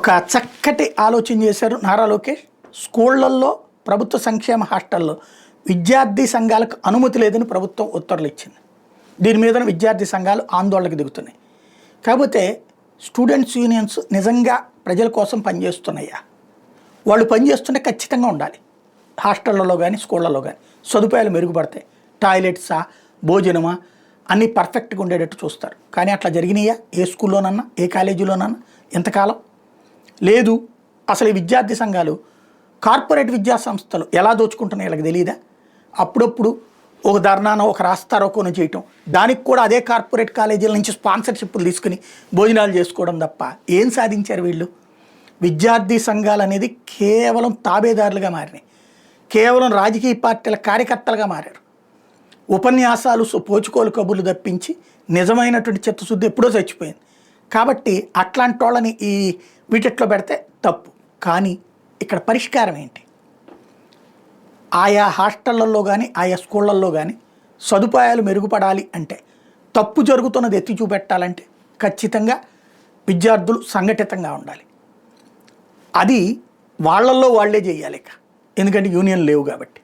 ఒక చక్కటి ఆలోచన చేశారు నారా లోకేష్. స్కూళ్లలో ప్రభుత్వ సంక్షేమ హాస్టల్లో విద్యార్థి సంఘాలకు అనుమతి లేదని ప్రభుత్వం ఉత్తర్వులు ఇచ్చింది. దీని మీద విద్యార్థి సంఘాలు ఆందోళనకు దిగుతున్నాయి. కాకపోతే స్టూడెంట్స్ యూనియన్స్ నిజంగా ప్రజల కోసం పనిచేస్తున్నాయా? వాళ్ళు పనిచేస్తుంటే ఖచ్చితంగా ఉండాలి. హాస్టళ్లలో కానీ స్కూళ్ళల్లో కానీ సదుపాయాలు మెరుగుపడతాయి. టాయిలెట్సా, భోజనమా అన్నీ పర్ఫెక్ట్గా ఉండేటట్టు చూస్తారు. కానీ అట్లా జరిగినాయా ఏ స్కూల్లోనన్నా, ఏ కాలేజీలోనన్నా? ఎంతకాలం లేదు. అసలు ఈ విద్యార్థి సంఘాలు కార్పొరేట్ విద్యా సంస్థలు ఎలా దోచుకుంటున్నాయి వీళ్ళకి తెలియదా? అప్పుడప్పుడు ఒక ధర్నానో ఒక రాస్తారోకోనో చేయటం, దానికి కూడా అదే కార్పొరేట్ కాలేజీల నుంచి స్పాన్సర్షిప్లు తీసుకుని భోజనాలు చేసుకోవడం తప్ప ఏం సాధించారు వీళ్ళు? విద్యార్థి సంఘాలు అనేది కేవలం తాబేదారులుగా మారినాయి. కేవలం రాజకీయ పార్టీల కార్యకర్తలుగా మారారు. ఉపన్యాసాలు పోచుకోలు కబుర్లు తప్పించి నిజమైనటువంటి చిత్తశుద్ధి ఎప్పుడో చచ్చిపోయింది. కాబట్టి అట్లాంటి వాళ్ళని ఈ వీటిట్లో పెడితే తప్పు. కానీ ఇక్కడ పరిష్కారం ఏంటి? ఆయా హాస్టళ్లలో కానీ ఆయా స్కూళ్ళల్లో కానీ సదుపాయాలు మెరుగుపడాలి అంటే, తప్పు జరుగుతున్నది ఎత్తి చూపెట్టాలంటే ఖచ్చితంగా విద్యార్థులు సంఘటితంగా ఉండాలి. అది వాళ్ళల్లో వాళ్ళే చేయాలి. ఎందుకంటే యూనియన్ లేవు కాబట్టి.